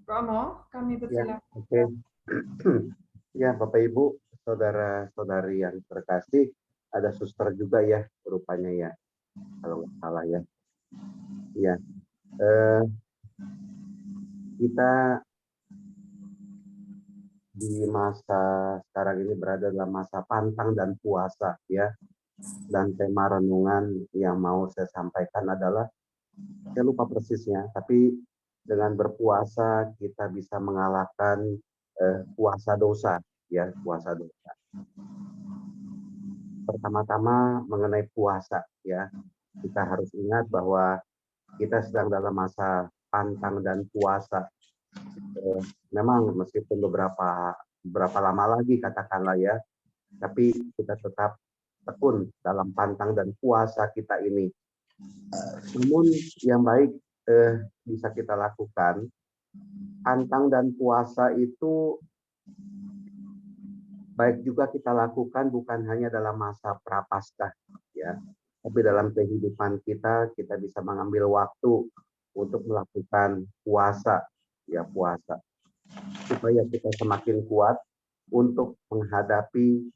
Romo, kami Ya, persilakan. oke. Ya, Bapak Ibu, saudara-saudari yang terkasih, ada suster juga ya, rupanya ya, kalau nggak salah ya. Ya, eh, kita di masa sekarang ini berada dalam masa pantang dan puasa ya. Dan tema renungan yang mau saya sampaikan adalah, saya lupa persisnya, tapi dengan berpuasa kita bisa mengalahkan puasa dosa, ya, puasa dosa. Pertama-tama mengenai puasa ya, kita harus ingat bahwa kita sedang dalam masa pantang dan puasa. Memang meskipun beberapa lama lagi katakanlah ya, tapi kita tetap tekun dalam pantang dan puasa kita ini. Namun yang baik bisa kita lakukan, pantang dan puasa itu baik juga kita lakukan bukan hanya dalam masa prapaskah ya, tapi dalam kehidupan kita bisa mengambil waktu untuk melakukan puasa ya, puasa supaya kita semakin kuat untuk menghadapi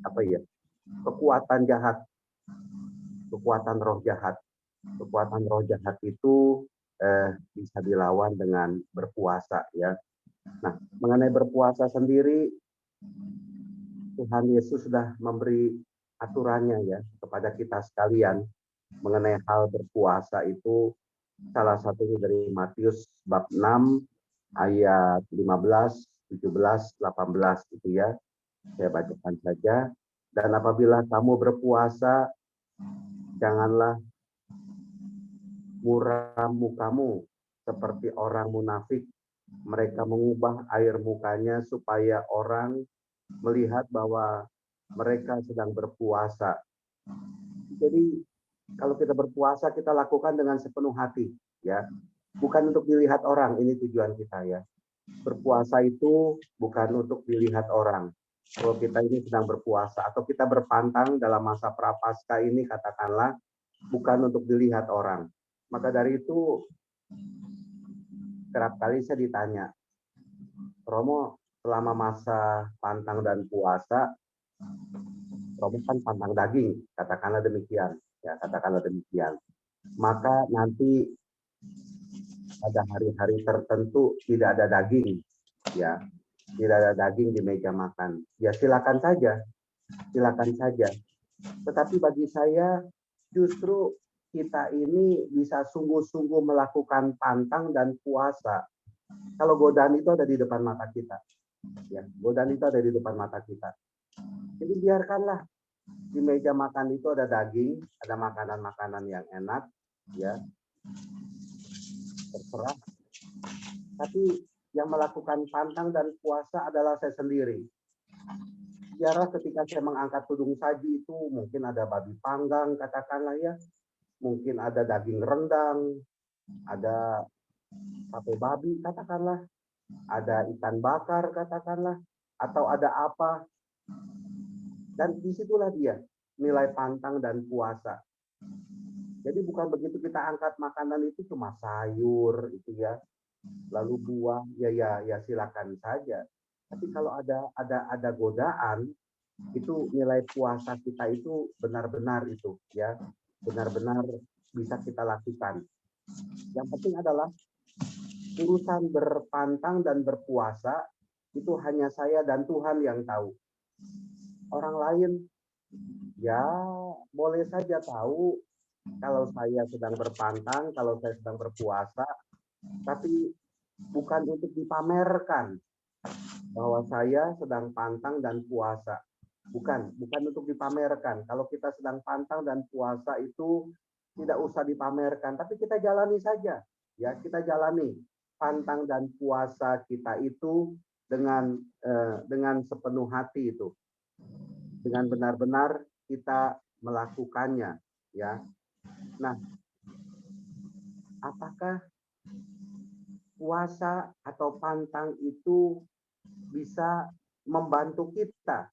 apa ya, kekuatan jahat, kekuatan roh jahat. Kekuatan roh jahat itu bisa dilawan dengan berpuasa ya. Nah, mengenai berpuasa sendiri, Tuhan Yesus sudah memberi aturannya ya kepada kita sekalian mengenai hal berpuasa itu, salah satunya dari Matius bab 6 ayat 15, 17, 18 itu ya. Saya bacakan saja. Dan apabila kamu berpuasa, janganlah muram mukamu seperti orang munafik. Mereka mengubah air mukanya supaya orang melihat bahwa mereka sedang berpuasa. Jadi kalau kita berpuasa, kita lakukan dengan sepenuh hati, ya. Bukan untuk dilihat orang, ini tujuan kita ya. Berpuasa itu bukan untuk dilihat orang. Kalau kita ini sedang berpuasa atau kita berpantang dalam masa prapaskah ini, katakanlah, bukan untuk dilihat orang. Maka dari itu, kerap kali saya ditanya, Romo, selama masa pantang dan puasa, Romo kan pantang daging, katakanlah demikian, ya, katakanlah demikian. Maka nanti pada hari-hari tertentu tidak ada daging, ya, tidak ada daging di meja makan. Ya silakan saja, silakan saja. Tetapi bagi saya justru kita ini bisa sungguh-sungguh melakukan pantang dan puasa kalau godaan itu ada di depan mata kita. Ya, godaan itu ada di depan mata kita. Jadi biarkanlah di meja makan itu ada daging, ada makanan-makanan yang enak, ya, terserah. Tapi yang melakukan pantang dan puasa adalah saya sendiri. Biarlah ketika saya mengangkat tudung saji itu mungkin ada babi panggang, katakanlah ya, mungkin ada daging rendang, ada sate babi, katakanlah, ada ikan bakar, katakanlah, atau ada apa. Dan disitulah dia nilai pantang dan puasa. Jadi bukan begitu kita angkat makanan itu cuma sayur itu ya, lalu buah, ya silakan saja. Tapi kalau ada godaan, itu nilai puasa kita itu benar-benar itu ya, benar-benar bisa kita lakukan. Yang penting adalah urusan berpantang dan berpuasa itu hanya saya dan Tuhan yang tahu. Orang lain ya boleh saja tahu kalau saya sedang berpantang, kalau saya sedang berpuasa, tapi bukan untuk dipamerkan bahwa saya sedang pantang dan puasa. Bukan untuk dipamerkan. Kalau kita sedang pantang dan puasa itu tidak usah dipamerkan, tapi kita jalani saja. Ya, kita jalani pantang dan puasa kita itu dengan sepenuh hati itu. Dengan benar-benar kita melakukannya, ya. Nah, apakah puasa atau pantang itu bisa membantu kita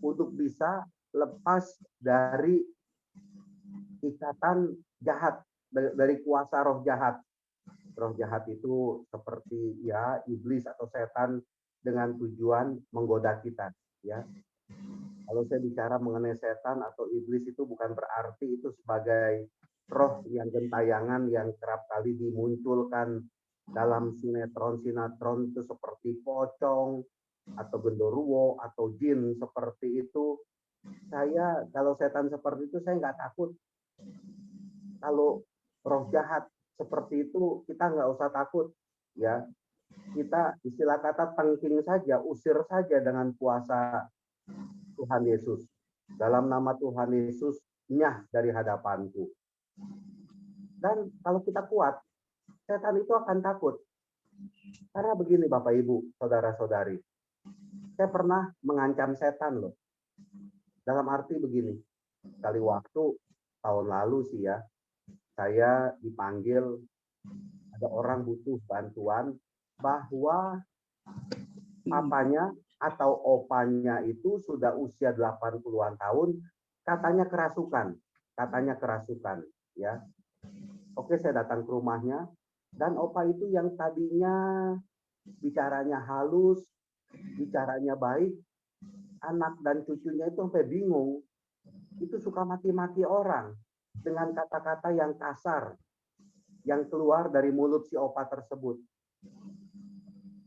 untuk bisa lepas dari ikatan jahat, dari kuasa roh jahat? roh jahat itu seperti ya iblis atau setan dengan tujuan menggoda kita, ya. Kalau saya bicara mengenai setan atau iblis itu bukan berarti itu sebagai roh yang gentayangan yang kerap kali dimunculkan dalam sinetron-sinetron itu seperti pocong atau genderuwo atau jin seperti itu. Saya kalau setan seperti itu saya nggak takut. Kalau roh jahat seperti itu kita nggak usah takut, ya. Kita istilah kata tengking saja, usir saja dengan kuasa Tuhan Yesus. Dalam nama Tuhan Yesus, nyah dari hadapanku. Dan kalau kita kuat, setan itu akan takut. Karena begini Bapak Ibu, saudara-saudari. Saya pernah mengancam setan loh. Dalam arti begini, kali waktu tahun lalu sih ya, saya dipanggil ada orang butuh bantuan bahwa papanya atau opanya itu sudah usia 80-an tahun, katanya kerasukan, ya. Oke, saya datang ke rumahnya dan opa itu yang tadinya bicaranya halus, bicaranya baik, anak dan cucunya itu sampai bingung. Itu suka maki-maki orang dengan kata-kata yang kasar yang keluar dari mulut si opa tersebut.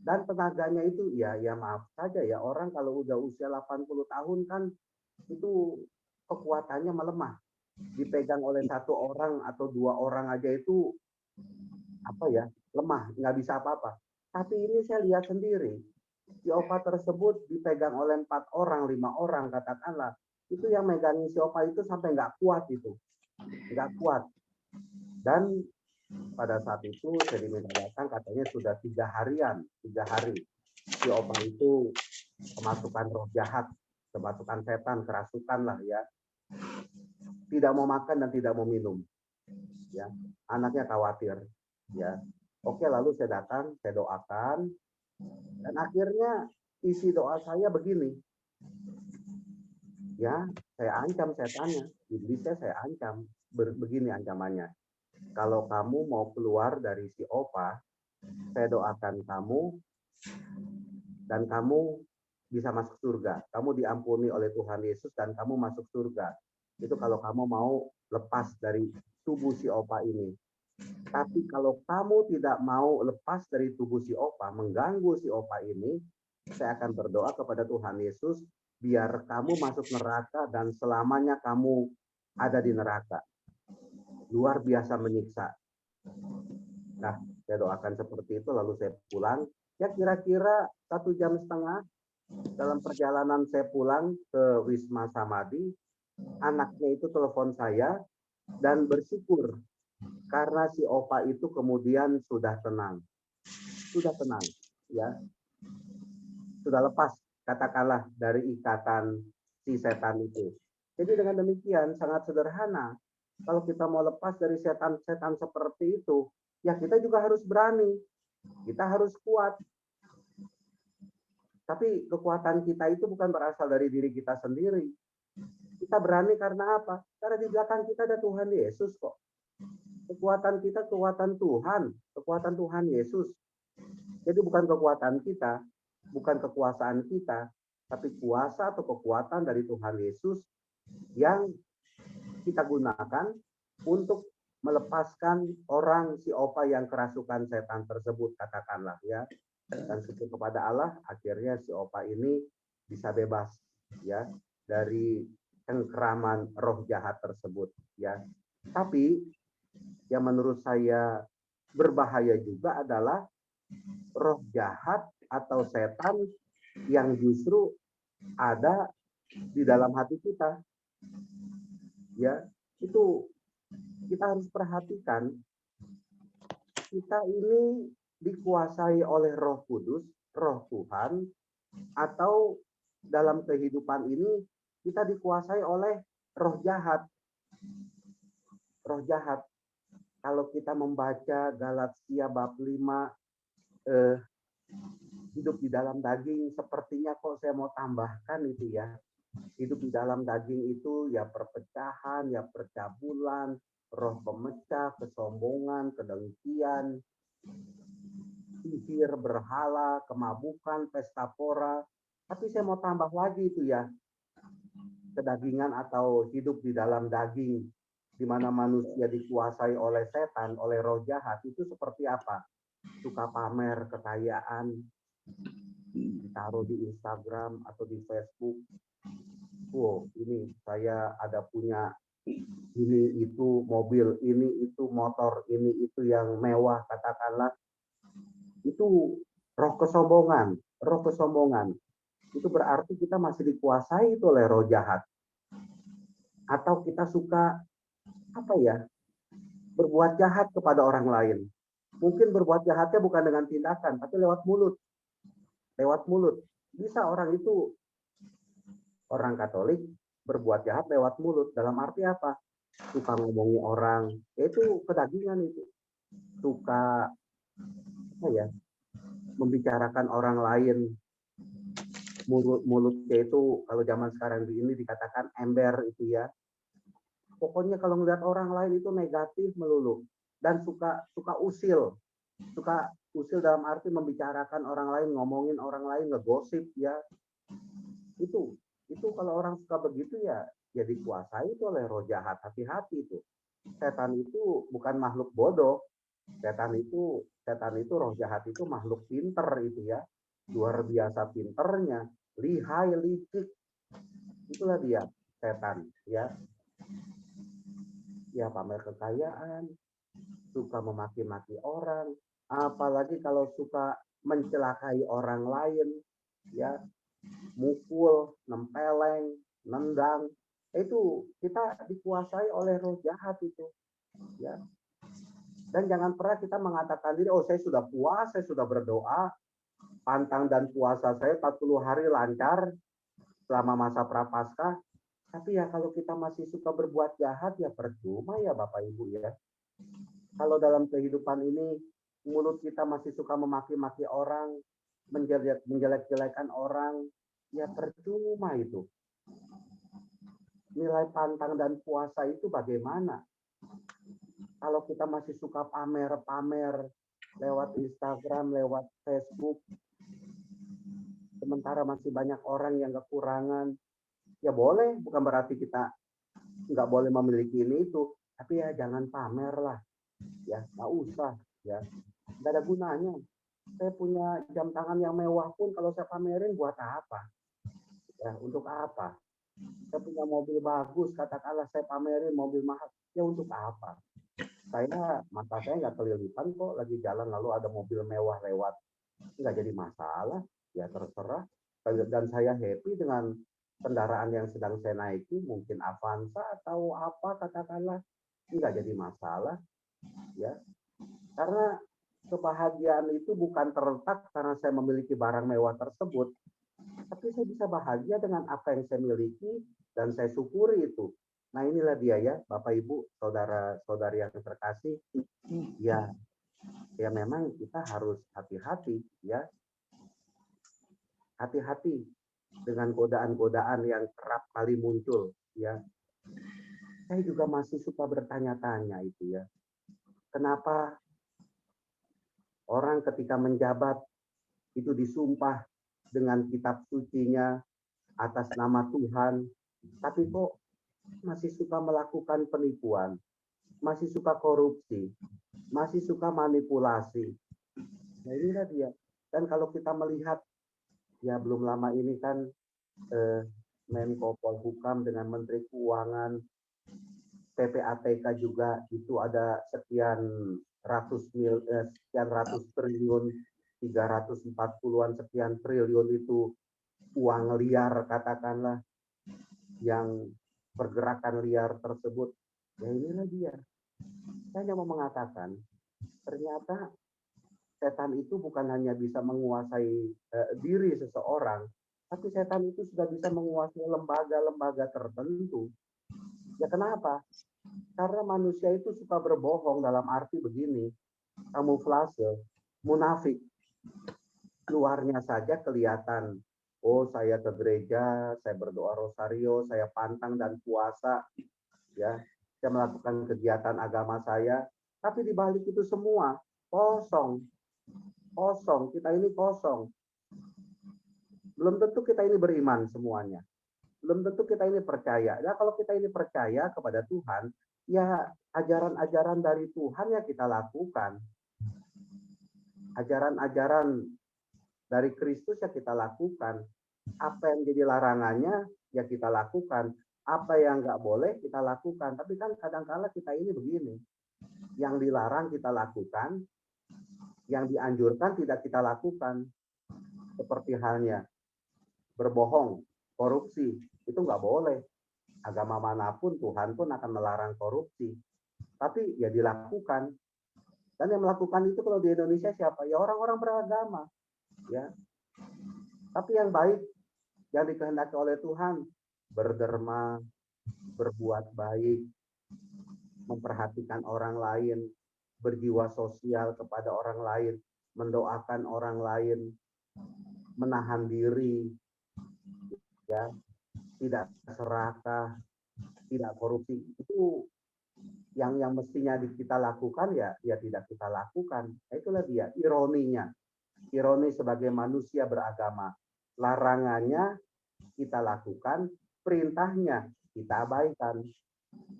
Dan tenaganya itu ya maaf saja ya, orang kalau udah usia 80 tahun kan itu kekuatannya melemah. Dipegang oleh satu orang atau dua orang aja itu lemah, nggak bisa apa-apa. Tapi ini saya lihat sendiri, si opa tersebut dipegang oleh 4 orang, 5 orang katakanlah. Itu yang megangin si opa itu sampai nggak kuat itu. Nggak kuat. Dan pada saat itu saya diminta datang, katanya sudah 3 hari. Si opa itu kemasukan roh jahat, kemasukan setan, kerasukan lah ya. Tidak mau makan dan tidak mau minum. Ya, anaknya khawatir. Ya, oke, lalu saya datang, saya doakan, dan akhirnya isi doa saya begini. Ya, saya ancam setannya, iblisnya saya ancam. Begini ancamannya. Kalau kamu mau keluar dari si opa, saya doakan kamu dan kamu bisa masuk surga. Kamu diampuni oleh Tuhan Yesus dan kamu masuk surga. Itu kalau kamu mau lepas dari tubuh si opa ini. Tapi kalau kamu tidak mau lepas dari tubuh si opa, mengganggu si opa ini, saya akan berdoa kepada Tuhan Yesus, biar kamu masuk neraka dan selamanya kamu ada di neraka. Luar biasa menyiksa. Nah, saya doakan seperti itu, lalu saya pulang. Ya kira-kira 1,5 jam dalam perjalanan saya pulang ke Wisma Samadhi, anaknya itu telepon saya dan bersyukur karena si opa itu kemudian sudah tenang, ya, sudah lepas katakanlah dari ikatan si setan itu. Jadi dengan demikian sangat sederhana. Kalau kita mau lepas dari setan-setan seperti itu, ya kita juga harus berani, kita harus kuat. Tapi kekuatan kita itu bukan berasal dari diri kita sendiri. Kita berani karena apa? Karena di belakang kita ada Tuhan Yesus kok. Kekuatan kita kekuatan Tuhan Yesus. Jadi bukan kekuatan kita, bukan kekuasaan kita, tapi kuasa atau kekuatan dari Tuhan Yesus yang kita gunakan untuk melepaskan orang si opa yang kerasukan setan tersebut, katakanlah ya. Dan syukur kepada Allah, akhirnya si opa ini bisa bebas ya dari cengkeraman roh jahat tersebut ya. Tapi yang menurut saya berbahaya juga adalah roh jahat atau setan yang justru ada di dalam hati kita. Ya, itu kita harus perhatikan. Kita ini dikuasai oleh Roh Kudus, Roh Tuhan, atau dalam kehidupan ini kita dikuasai oleh roh jahat. Roh jahat. Kalau kita membaca Galatia bab 5, hidup di dalam daging, sepertinya kok saya mau tambahkan itu ya. Hidup di dalam daging itu ya perpecahan, ya percabulan, roh pemecah, kesombongan, kedengkian, sihir, berhala, kemabukan, pesta pora. Tapi saya mau tambah lagi itu ya, kedagingan atau hidup di dalam daging, di mana manusia dikuasai oleh setan, oleh roh jahat, itu seperti apa? Suka pamer kekayaan, ditaruh di Instagram atau di Facebook. Wow, ini saya ada punya ini itu mobil, ini itu motor, ini itu yang mewah katakanlah. Itu roh kesombongan, roh kesombongan. Itu berarti kita masih dikuasai itu oleh roh jahat. Atau kita suka apa ya? Berbuat jahat kepada orang lain. Mungkin berbuat jahatnya bukan dengan tindakan, tapi lewat mulut. Lewat mulut. Bisa orang itu, orang Katolik, berbuat jahat lewat mulut. Dalam arti apa? Suka ngomongi orang. Itu kedagingan itu. Suka apa ya? Membicarakan orang lain. Mulutnya itu kalau zaman sekarang ini dikatakan ember itu ya. Pokoknya kalau melihat orang lain itu negatif melulu. Dan suka usil dalam arti membicarakan orang lain, ngomongin orang lain, ngegosip ya. Itu kalau orang suka begitu ya dikuasai itu oleh roh jahat. Hati-hati itu. Setan itu bukan makhluk bodoh. Setan itu roh jahat itu makhluk pinter itu ya. Luar biasa pinternya, lihai, licik. Itulah dia setan ya. Ya pamer kekayaan, suka memaki-maki orang, apalagi kalau suka mencelakai orang lain, ya, mukul, nempeleng, nendang, itu kita dikuasai oleh roh jahat itu, ya. Dan jangan pernah kita mengatakan diri, oh saya sudah puas, saya sudah berdoa, pantang dan puasa saya 40 hari lancar selama masa prapaskah. Tapi ya kalau kita masih suka berbuat jahat ya percuma ya Bapak Ibu ya. Kalau dalam kehidupan ini mulut kita masih suka memaki-maki orang, menjelek-jelekan orang, ya percuma itu. Nilai pantang dan puasa itu bagaimana? Kalau kita masih suka pamer-pamer lewat Instagram, lewat Facebook, sementara masih banyak orang yang kekurangan, ya boleh, bukan berarti kita nggak boleh memiliki ini itu, tapi ya jangan pamer lah, ya nggak usah, ya nggak ada gunanya. Saya punya jam tangan yang mewah pun kalau saya pamerin buat apa? Ya untuk apa? Saya punya mobil bagus, katakanlah saya pamerin mobil mahal, ya untuk apa? Mata saya nggak kelilipan kok lagi jalan lalu ada mobil mewah lewat, nggak jadi masalah, ya terserah. Dan saya happy dengan kendaraan yang sedang saya naiki, mungkin Avanza atau apa katakanlah, nggak jadi masalah, ya. Karena kebahagiaan itu bukan terletak karena saya memiliki barang mewah tersebut, tapi saya bisa bahagia dengan apa yang saya miliki dan saya syukuri itu. Nah inilah dia ya, Bapak Ibu, saudara-saudari yang terkasih, ya memang kita harus hati-hati ya, hati-hati dengan godaan-godaan yang kerap kali muncul ya. Saya juga masih suka bertanya-tanya itu ya, kenapa orang ketika menjabat itu disumpah dengan kitab sucinya atas nama Tuhan, tapi kok masih suka melakukan penipuan, masih suka korupsi, masih suka manipulasi. Nah inilah dia. Dan kalau kita melihat, ya belum lama ini kan Menko Polhukam dengan Menteri Keuangan, PPATK juga itu ada sekian ratus triliun, 340-an sekian triliun itu uang liar katakanlah, yang pergerakan liar tersebut. Ya inilah dia. Saya hanya mau mengatakan, ternyata setan itu bukan hanya bisa menguasai diri seseorang, tapi setan itu sudah bisa menguasai lembaga-lembaga tertentu. Ya kenapa? Karena manusia itu suka berbohong dalam arti begini, kamuflase, munafik. Luarnya saja kelihatan, oh saya ke gereja, saya berdoa rosario, saya pantang dan puasa, ya, saya melakukan kegiatan agama saya, tapi di balik itu semua Kosong, kosong. Kita ini kosong. Belum tentu kita ini beriman semuanya. Belum tentu kita ini percaya. Nah, kalau kita ini percaya kepada Tuhan, ya ajaran-ajaran dari Tuhan ya kita lakukan. Ajaran-ajaran dari Kristus ya kita lakukan. Apa yang jadi larangannya ya kita lakukan. Apa yang nggak boleh kita lakukan. Tapi kan kadang-kala kita ini begini. Yang dilarang kita lakukan, yang dianjurkan tidak kita lakukan. Seperti halnya berbohong, korupsi, itu nggak boleh. Agama manapun, Tuhan pun akan melarang korupsi. Tapi ya dilakukan. Dan yang melakukan itu kalau di Indonesia siapa? Ya orang-orang beragama. Ya. Tapi yang baik, yang dikehendaki oleh Tuhan, berderma, berbuat baik, memperhatikan orang lain, berjiwa sosial kepada orang lain, mendoakan orang lain, menahan diri, ya, tidak serakah, tidak korupsi. Itu yang mestinya kita lakukan ya tidak kita lakukan. Itulah dia ironinya. Ironi sebagai manusia beragama. Larangannya kita lakukan, perintahnya kita abaikan.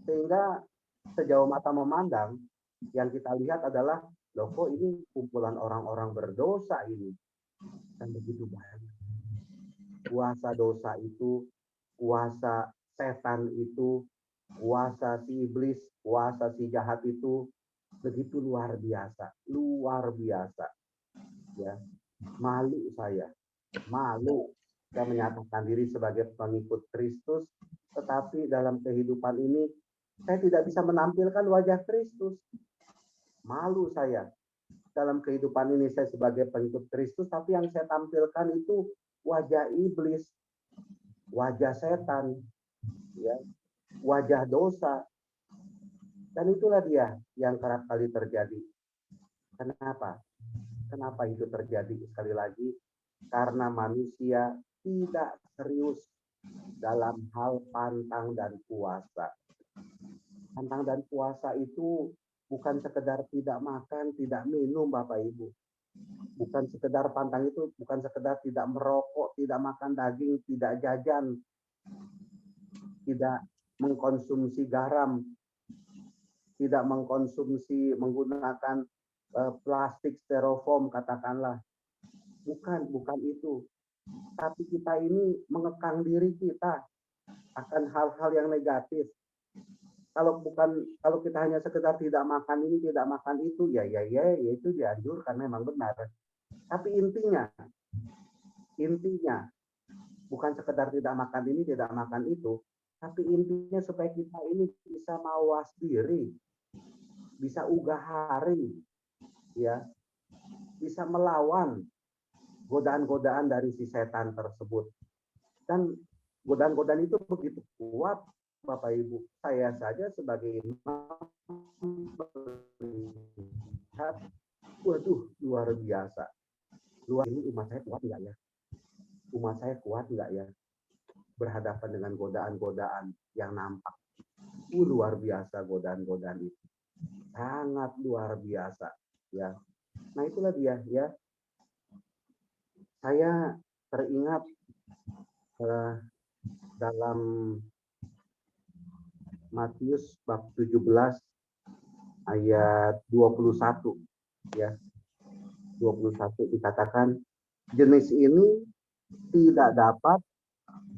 Sehingga sejauh mata memandang, yang kita lihat adalah, loh kok ini kumpulan orang-orang berdosa ini. Dan begitu banyak. Kuasa dosa itu, kuasa setan itu, kuasa si iblis, kuasa si jahat itu begitu luar biasa, ya. Malu saya, malu saya menyatakan diri sebagai pengikut Kristus, tetapi dalam kehidupan ini saya tidak bisa menampilkan wajah Kristus. Malu saya dalam kehidupan ini saya sebagai pengikut Kristus, tapi yang saya tampilkan itu wajah iblis, wajah setan, ya, wajah dosa. Dan itulah dia yang kerap kali terjadi. Kenapa? Kenapa itu terjadi? Sekali lagi, karena manusia tidak serius dalam hal pantang dan puasa. Pantang dan puasa itu bukan sekedar tidak makan, tidak minum, Bapak Ibu. Bukan sekedar pantang itu, bukan sekedar tidak merokok, tidak makan daging, tidak jajan, tidak mengkonsumsi garam, tidak mengkonsumsi menggunakan plastik styrofoam katakanlah. Bukan itu. Tapi kita ini mengekang diri kita akan hal-hal yang negatif. Kalau kita hanya sekedar tidak makan ini, tidak makan itu, ya itu dianjurkan memang benar. Tapi intinya bukan sekedar tidak makan ini, tidak makan itu, tapi intinya supaya kita ini bisa mawas diri, bisa ugahari, ya, bisa melawan godaan-godaan dari si setan tersebut. Dan godaan-godaan itu begitu kuat, Bapak Ibu. Saya saja sebagai imam melihat, waduh, luar biasa. Ini umat saya kuat nggak ya? Umat saya kuat nggak ya? Berhadapan dengan godaan-godaan yang nampak. Luar biasa godaan-godaan itu. Sangat luar biasa, ya. Nah, itulah dia, ya. Saya teringat dalam Matius bab 17 ayat 21, ya. 21 dikatakan, jenis ini tidak dapat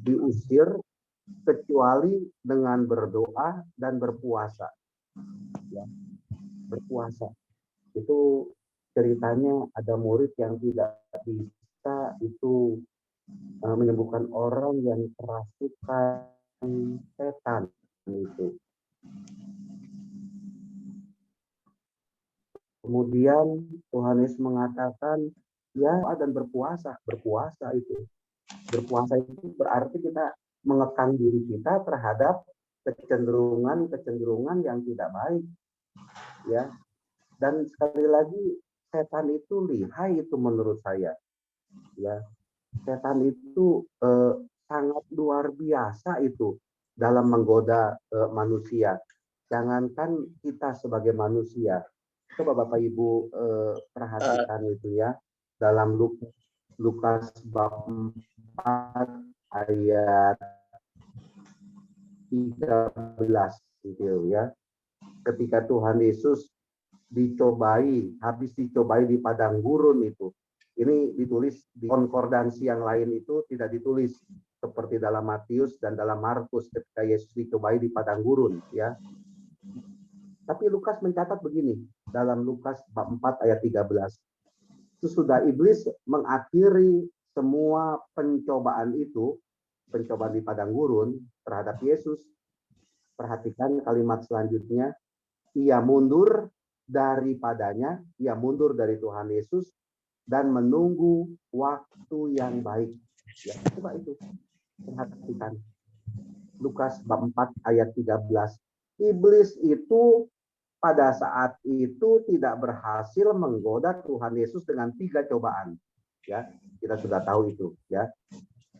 diusir kecuali dengan berdoa dan berpuasa. Ya, berpuasa. Itu ceritanya ada murid yang tidak bisa itu menyembuhkan orang yang kerasukan setan itu. Kemudian Tuhan Yesus mengatakan, ya, dan berpuasa itu. Berpuasa itu berarti kita mengekang diri kita terhadap kecenderungan yang tidak baik, ya. Dan sekali lagi, setan itu lihai itu menurut saya, ya. Setan itu sangat luar biasa itu dalam menggoda manusia. Jangankan kita sebagai manusia, Coba Bapak Ibu perhatikan itu ya, dalam Lukas bab 4 ayat 13 gitu ya. Ketika Tuhan Yesus habis dicobai di padang gurun itu. Ini ditulis di konkordansi yang lain itu tidak ditulis seperti dalam Matius dan dalam Markus ketika Yesus dicobai di padang gurun ya. Tapi Lukas mencatat begini dalam Lukas bab 4 ayat 13. Sesudah iblis mengakhiri semua pencobaan itu, pencobaan di padang gurun terhadap Yesus, perhatikan kalimat selanjutnya, ia mundur daripadanya, ia mundur dari Tuhan Yesus dan menunggu waktu yang baik. Ya, coba itu perhatikan. Lukas bab 4 ayat 13. Iblis itu pada saat itu tidak berhasil menggoda Tuhan Yesus dengan 3 cobaan. Ya, kita sudah tahu itu, ya.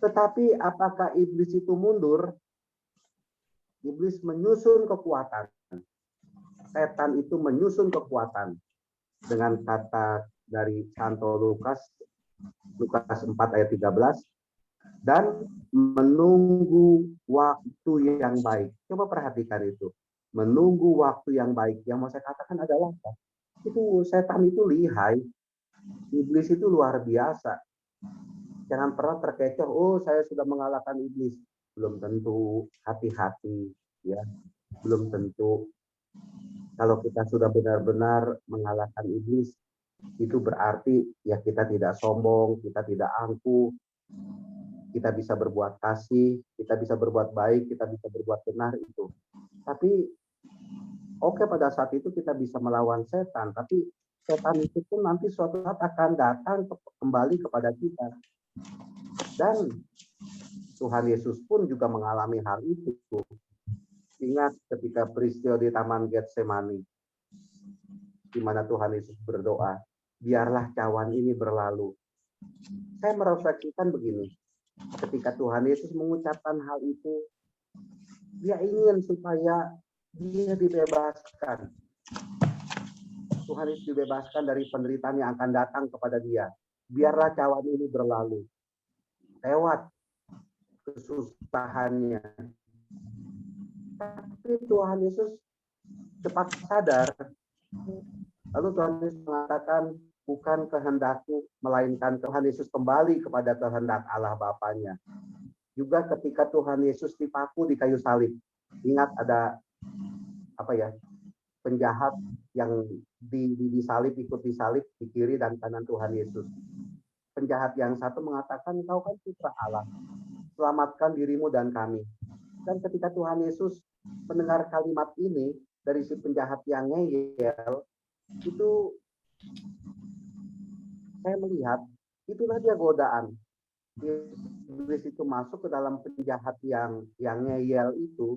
Tetapi apakah iblis itu mundur? Iblis menyusun kekuatan. Setan itu menyusun kekuatan. Dengan kata dari Santo Lukas 4 ayat 13, dan menunggu waktu yang baik. Coba perhatikan itu. Menunggu waktu yang baik. Yang mau saya katakan adalah apa? Itu setan itu lihai. Iblis itu luar biasa. Jangan pernah terkecoh, oh saya sudah mengalahkan iblis. Belum tentu, hati-hati. Ya, belum tentu. Kalau kita sudah benar-benar mengalahkan iblis, itu berarti ya kita tidak sombong, kita tidak angkuh, kita bisa berbuat kasih, kita bisa berbuat baik, kita bisa berbuat benar itu. Tapi oke, pada saat itu kita bisa melawan setan, tapi setan itu pun nanti suatu saat akan datang kembali kepada kita. Dan Tuhan Yesus pun juga mengalami hal itu. Ingat ketika peristiwa di Taman Getsemani, di mana Tuhan Yesus berdoa, biarlah cawan ini berlalu. Saya merefleksikan begini, ketika Tuhan Yesus mengucapkan hal itu, dia ingin supaya dia dibebaskan. Tuhan Yesus dibebaskan dari penderitaan yang akan datang kepada dia. Biarlah cawan ini berlalu. Lewat kesusahannya. Tapi Tuhan Yesus cepat sadar. Lalu Tuhan Yesus mengatakan, bukan kehendakku, melainkan Tuhan Yesus kembali kepada kehendak Allah Bapanya. Juga ketika Tuhan Yesus dipaku di kayu salib. Ingat ada penjahat yang disalib, ikut disalib di kiri dan kanan Tuhan Yesus. Penjahat yang satu mengatakan, engkau kan putra Allah, selamatkan dirimu dan kami. Dan ketika Tuhan Yesus mendengar kalimat ini dari si penjahat yang ngeyel, itu saya melihat itulah dia godaan. Iblis itu masuk ke dalam penjahat yang ngeyel itu,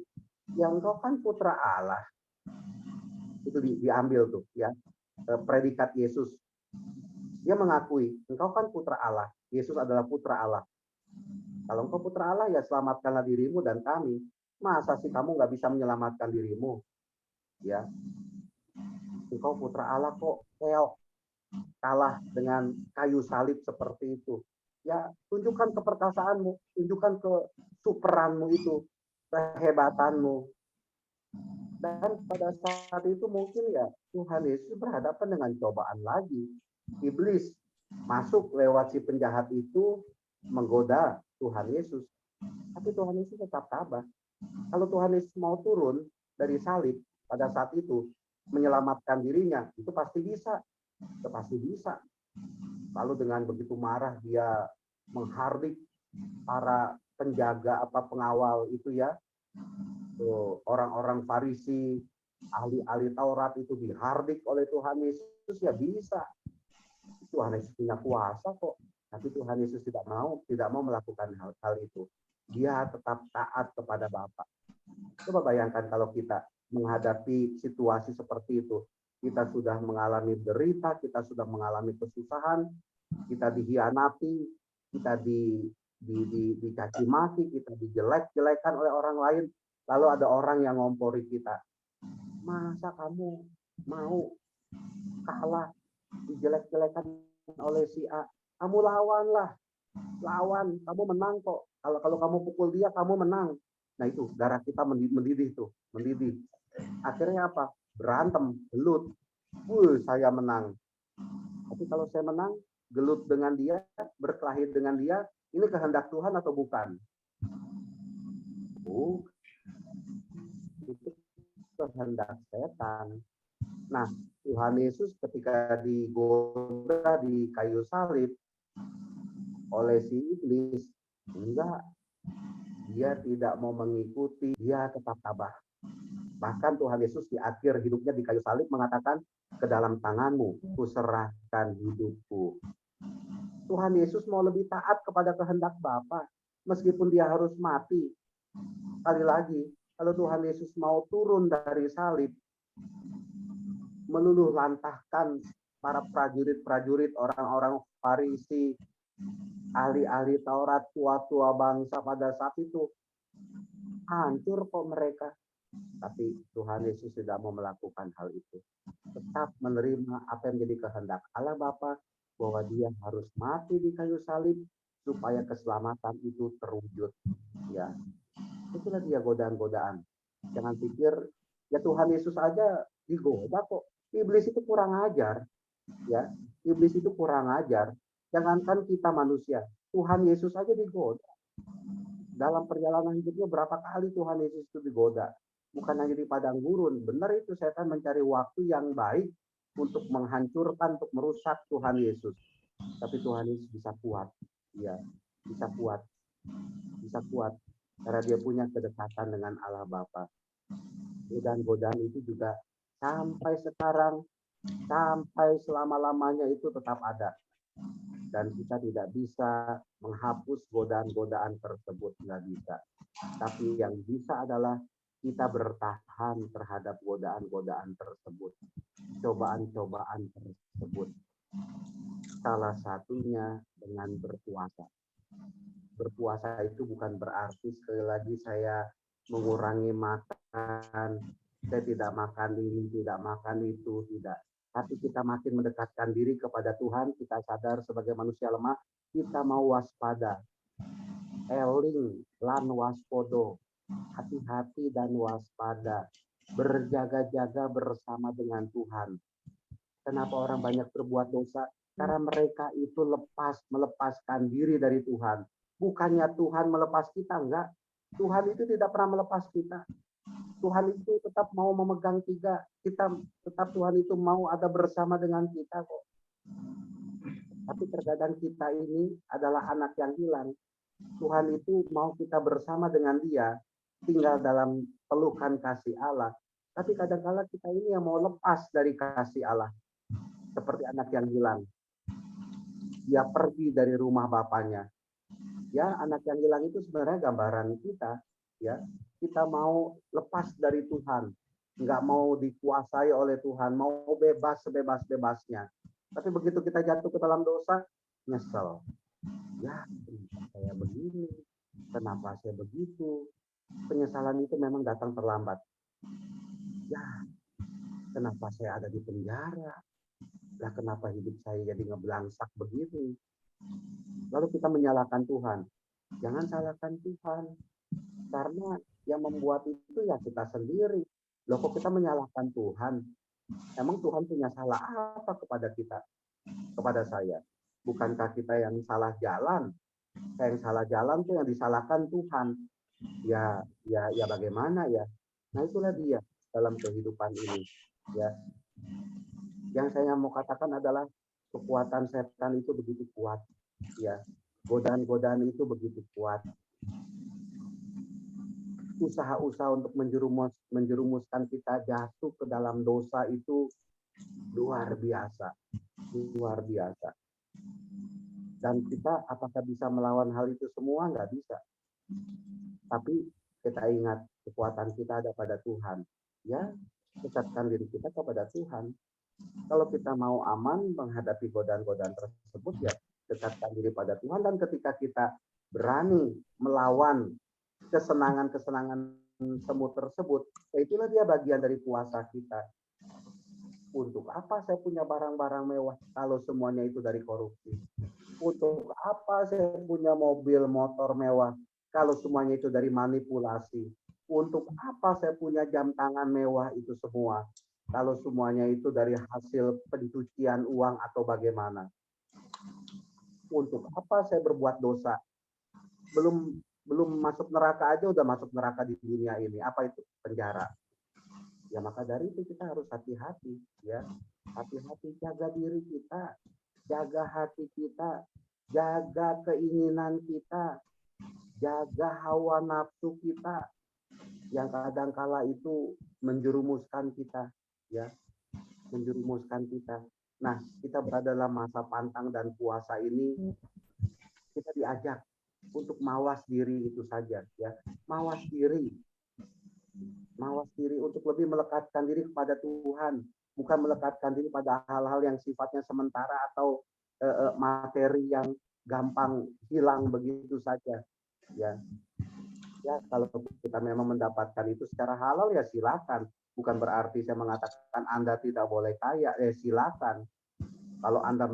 yang engkau kan putra Allah. Itu diambil tuh ya, predikat Yesus. Dia mengakui, engkau kan putra Allah. Yesus adalah putra Allah. Kalau engkau putra Allah, ya selamatkanlah dirimu dan kami. Masa sih kamu nggak bisa menyelamatkan dirimu? Ya, engkau putra Allah kok kalah dengan kayu salib seperti itu. Ya, tunjukkan keperkasaanmu, tunjukkan kesuperanmu itu, kehebatanmu. Dan pada saat itu mungkin ya Tuhan Yesus berhadapan dengan cobaan lagi. Iblis masuk lewat si penjahat itu menggoda Tuhan Yesus. Tapi Tuhan Yesus tetap tabah. Kalau Tuhan Yesus mau turun dari salib pada saat itu menyelamatkan dirinya, itu pasti bisa. Itu pasti bisa. Lalu dengan begitu marah dia menghardik para penjaga pengawal itu ya. Orang-orang Farisi, ahli-ahli Taurat itu dihardik oleh Tuhan Yesus, ya bisa. Tuhan Yesus punya kuasa kok, tapi Tuhan Yesus tidak mau melakukan hal itu. Dia tetap taat kepada Bapa. Coba bayangkan kalau kita menghadapi situasi seperti itu, kita sudah mengalami derita, kita sudah mengalami kesusahan, kita dihianati, kita dicaci maki, kita dijelek-jelekan oleh orang lain, lalu ada orang yang ngompori kita. Masa kamu mau kalah, dijelek-jelekan oleh si A, kamu lawanlah, lawan, kamu menang kok. Kalau kamu pukul dia, kamu menang. Nah itu darah kita mendidih tuh, mendidih. Akhirnya apa? Berantem, gelut. Saya menang. Tapi kalau saya menang, gelut dengan dia, berkelahi dengan dia, ini kehendak Tuhan atau bukan? Itu kehendak setan. Nah, Tuhan Yesus ketika digoda di kayu salib oleh si iblis, enggak, dia tidak mau mengikuti, dia tetap tabah. Bahkan Tuhan Yesus di akhir hidupnya di kayu salib mengatakan, ke dalam tanganmu kuserahkan hidupku. Tuhan Yesus mau lebih taat kepada kehendak Bapa, meskipun dia harus mati. Sekali lagi, kalau Tuhan Yesus mau turun dari salib, meluluh lantahkan para prajurit-prajurit, orang-orang Farisi, ahli-ahli Taurat, tua-tua bangsa pada saat itu, hancur kok mereka. Tapi Tuhan Yesus tidak mau melakukan hal itu. Tetap menerima apa yang menjadi kehendak Allah Bapa, bahwa dia harus mati di kayu salib supaya keselamatan itu terwujud. Ya, itulah dia godaan-godaan. Jangan pikir ya Tuhan Yesus aja digoda kok. Iblis itu kurang ajar. Ya, iblis itu kurang ajar. Jangankan kita manusia, Tuhan Yesus aja digoda. Dalam perjalanan hidupnya berapa kali Tuhan Yesus itu digoda. Bukan hanya di padang gurun. Benar itu setan mencari waktu yang baik untuk menghancurkan, untuk merusak Tuhan Yesus. Tapi Tuhan Yesus bisa kuat. Ya, bisa kuat. Bisa kuat. Karena dia punya kedekatan dengan Allah Bapa. Godaan-godaan itu juga sampai sekarang, sampai selama-lamanya itu tetap ada. Dan kita tidak bisa menghapus godaan-godaan tersebut, nggak bisa. Tapi yang bisa adalah kita bertahan terhadap godaan-godaan tersebut, cobaan-cobaan tersebut. Salah satunya dengan berpuasa. Berpuasa itu bukan berarti sekali lagi saya mengurangi makan, saya tidak makan ini, tidak makan itu, tidak. Tapi kita makin mendekatkan diri kepada Tuhan, kita sadar sebagai manusia lemah, kita mau waspada. Eling lan waspodo, hati-hati dan waspada, berjaga-jaga bersama dengan Tuhan. Kenapa orang banyak berbuat dosa? Karena mereka itu melepaskan diri dari Tuhan. Bukannya Tuhan melepas kita, enggak. Tuhan itu tidak pernah melepas kita. Tuhan itu tetap mau memegang kita tetap Tuhan itu mau ada bersama dengan kita kok. Tapi terkadang kita ini adalah anak yang hilang. Tuhan itu mau kita bersama dengan dia, tinggal dalam pelukan kasih Allah. Tapi kadang-kala kita ini yang mau lepas dari kasih Allah. Seperti anak yang hilang. Dia pergi dari rumah bapaknya. Ya, anak yang hilang itu sebenarnya gambaran kita. Ya, kita mau lepas dari Tuhan. Nggak mau dikuasai oleh Tuhan. Mau bebas sebebas-bebasnya. Tapi begitu kita jatuh ke dalam dosa, nyesel. Ya, kenapa saya begini? Kenapa saya begitu? Penyesalan itu memang datang terlambat. Ya, kenapa saya ada di penjara? Lah kenapa hidup saya jadi ngebelangsak begini? Lalu kita menyalahkan Tuhan. Jangan salahkan Tuhan. Karena yang membuat itu ya kita sendiri. Loh kok kita menyalahkan Tuhan? Emang Tuhan punya salah apa kepada kita? Kepada saya? Bukankah kita yang salah jalan? Yang salah jalan tuh yang disalahkan Tuhan. Ya bagaimana ya? Nah itulah dia dalam kehidupan ini. Ya, yang saya mau katakan adalah kekuatan setan itu begitu kuat. Ya, godaan-godaan itu begitu kuat. Usaha-usaha untuk menjerumuskan kita jatuh ke dalam dosa itu luar biasa. Luar biasa. Dan kita apakah bisa melawan hal itu semua? Nggak bisa. Tapi kita ingat kekuatan kita ada pada Tuhan. Ya, dekatkan diri kita kepada Tuhan. Kalau kita mau aman menghadapi godaan-godaan tersebut, ya dekatkan diri pada Tuhan. Dan ketika kita berani melawan kesenangan-kesenangan semu tersebut, ya itulah dia bagian dari puasa kita. Untuk apa saya punya barang-barang mewah kalau semuanya itu dari korupsi? Untuk apa saya punya mobil motor mewah kalau semuanya itu dari manipulasi? Untuk apa saya punya jam tangan mewah itu semua kalau semuanya itu dari hasil pencucian uang atau bagaimana? Untuk apa saya berbuat dosa? Belum belum masuk neraka aja udah masuk neraka di dunia ini. Apa itu? Penjara. Ya maka dari itu kita harus hati-hati ya. Hati-hati jaga diri kita, jaga hati kita, jaga keinginan kita, jaga hawa nafsu kita yang kadangkala itu menjerumuskan kita ya, menjerumuskan kita. Nah, kita berada dalam masa pantang dan puasa ini, kita diajak untuk mawas diri itu saja ya. Mawas diri untuk lebih melekatkan diri kepada Tuhan, bukan melekatkan diri pada hal-hal yang sifatnya sementara atau materi yang gampang hilang begitu saja ya. Ya kalau kita memang mendapatkan itu secara halal ya silakan, bukan berarti saya mengatakan Anda tidak boleh kaya, silakan. Kalau Anda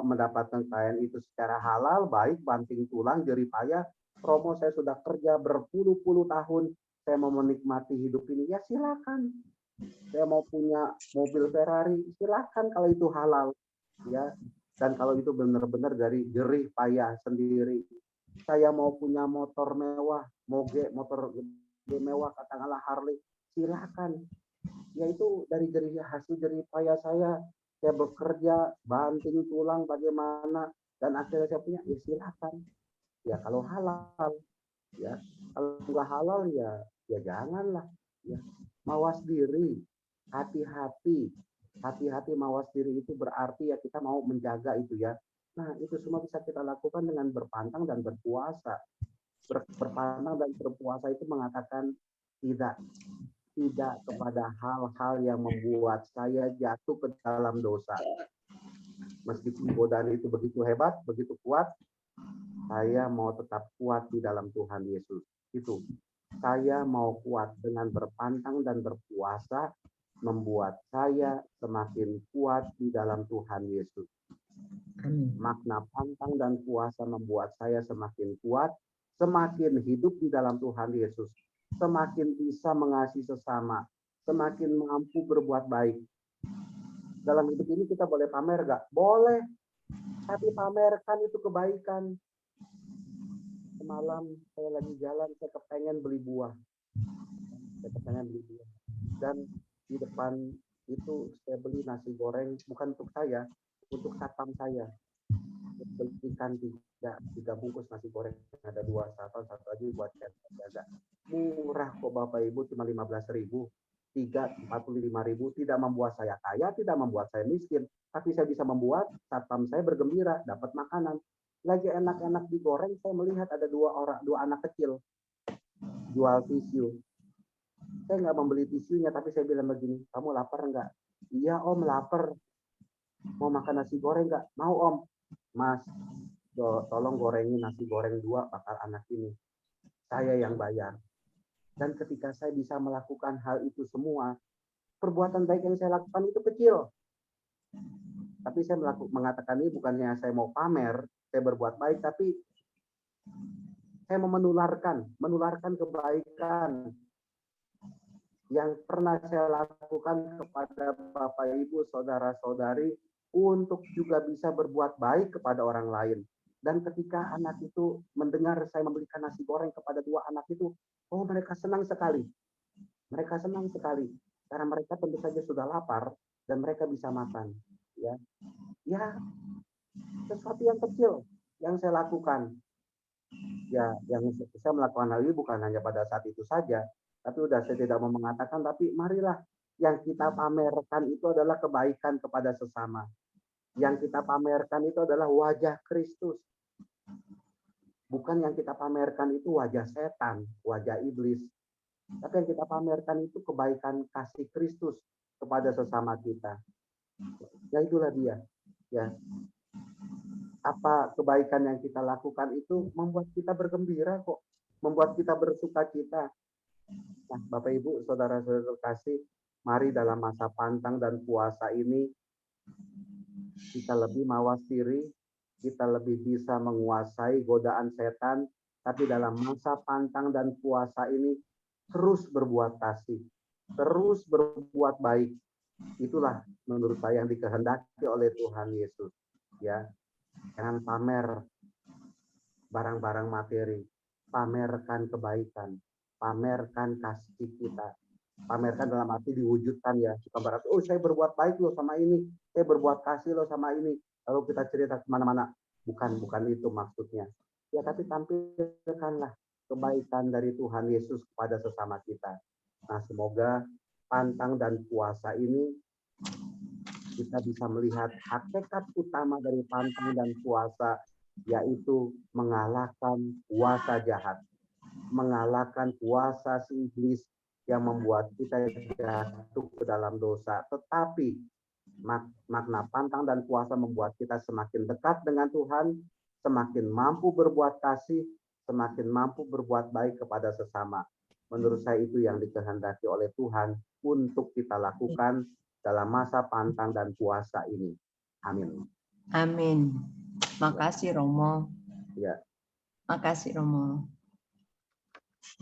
mendapatkan kekayaan itu secara halal, baik, banting tulang, jerih payah, promo saya sudah kerja berpuluh-puluh tahun, saya mau menikmati hidup ini, ya silakan. Saya mau punya mobil Ferrari, silakan kalau itu halal, ya. Dan kalau itu benar-benar dari jerih payah sendiri. Saya mau punya motor mewah, motor mewah, katakanlah Harley, silakan. Ya itu dari hasil jerih payah saya bekerja, banting tulang bagaimana, dan akhirnya saya punya, ya silakan. Ya kalau halal, ya kalau nggak halal ya janganlah. Ya mawas diri, hati-hati, mawas diri itu berarti ya kita mau menjaga itu ya. Nah itu semua bisa kita lakukan dengan berpantang dan berpuasa. Berpantang dan berpuasa itu mengatakan tidak kepada hal-hal yang membuat saya jatuh ke dalam dosa. Meskipun godaan itu begitu hebat, begitu kuat, saya mau tetap kuat di dalam Tuhan Yesus. Itu. Saya mau kuat dengan berpantang dan berpuasa, membuat saya semakin kuat di dalam Tuhan Yesus. Makna pantang dan puasa membuat saya semakin kuat, semakin hidup di dalam Tuhan Yesus, semakin bisa mengasihi sesama, semakin mampu berbuat baik. Dalam hidup ini kita boleh pamer gak? Boleh. Tapi pamerkan itu kebaikan. Semalam saya lagi jalan, saya kepengen beli buah. Dan di depan itu saya beli nasi goreng, bukan untuk saya, untuk satpam saya. Belikan tiga bungkus nasi goreng, ada 2 satpam, 1 lagi buat jaga. Murah kok Bapak Ibu, cuma 15.000. 45.000, tidak membuat saya kaya, tidak membuat saya miskin, tapi saya bisa membuat satpam saya bergembira, dapat makanan. Lagi enak-enak digoreng, saya melihat ada dua anak kecil jual tisu. Saya nggak membeli tisunya, tapi saya bilang begini, kamu lapar nggak? Iya om, lapar. Mau makan nasi goreng nggak? Mau om. Mas, tolong gorengin nasi goreng 2 bakal anak ini. Saya yang bayar. Dan ketika saya bisa melakukan hal itu semua, perbuatan baik yang saya lakukan itu kecil. Tapi saya mengatakan ini bukannya saya mau pamer, saya berbuat baik, tapi saya mau menularkan kebaikan yang pernah saya lakukan kepada Bapak Ibu, saudara-saudari, untuk juga bisa berbuat baik kepada orang lain. Dan ketika anak itu mendengar saya membelikan nasi goreng kepada 2 anak itu, oh mereka senang sekali. Mereka senang sekali karena mereka tentu saja sudah lapar dan mereka bisa makan. Ya, sesuatu yang kecil yang saya lakukan. Ya, yang saya melakukan hal ini bukan hanya pada saat itu saja, tapi udah saya tidak mau mengatakan, tapi marilah yang kita pamerkan itu adalah kebaikan kepada sesama. Yang kita pamerkan itu adalah wajah Kristus. Bukan yang kita pamerkan itu wajah setan, wajah iblis. Tapi yang kita pamerkan itu kebaikan kasih Kristus kepada sesama kita. Ya itulah dia. Ya. Apa kebaikan yang kita lakukan itu membuat kita bergembira kok. Membuat kita bersuka cita. Nah, Bapak Ibu, saudara-saudara kasih, Mari dalam masa pantang dan puasa ini kita lebih mawas diri, kita lebih bisa menguasai godaan setan, tapi dalam masa pantang dan puasa ini terus berbuat kasih, terus berbuat baik. Itulah menurut saya yang dikehendaki oleh Tuhan Yesus. Ya, jangan pamer barang-barang materi, pamerkan kebaikan, pamerkan kasih kita, pamerkan dalam arti diwujudkan ya. Bukan berarti, oh saya berbuat baik loh sama ini, saya berbuat kasih loh sama ini. Lalu kita cerita kemana-mana. Bukan itu maksudnya. Ya tapi tampilkanlah kebaikan dari Tuhan Yesus kepada sesama kita. Nah semoga pantang dan puasa ini kita bisa melihat hakikat utama dari pantang dan puasa, yaitu mengalahkan puasa jahat, mengalahkan puasa si iblis yang membuat kita jatuh ke dalam dosa. Tetapi makna pantang dan puasa membuat kita semakin dekat dengan Tuhan, semakin mampu berbuat kasih, semakin mampu berbuat baik kepada sesama. Menurut saya itu yang dikehendaki oleh Tuhan untuk kita lakukan dalam masa pantang dan puasa ini. Amin. Amin. Makasih Romo. Ya. Makasih Romo.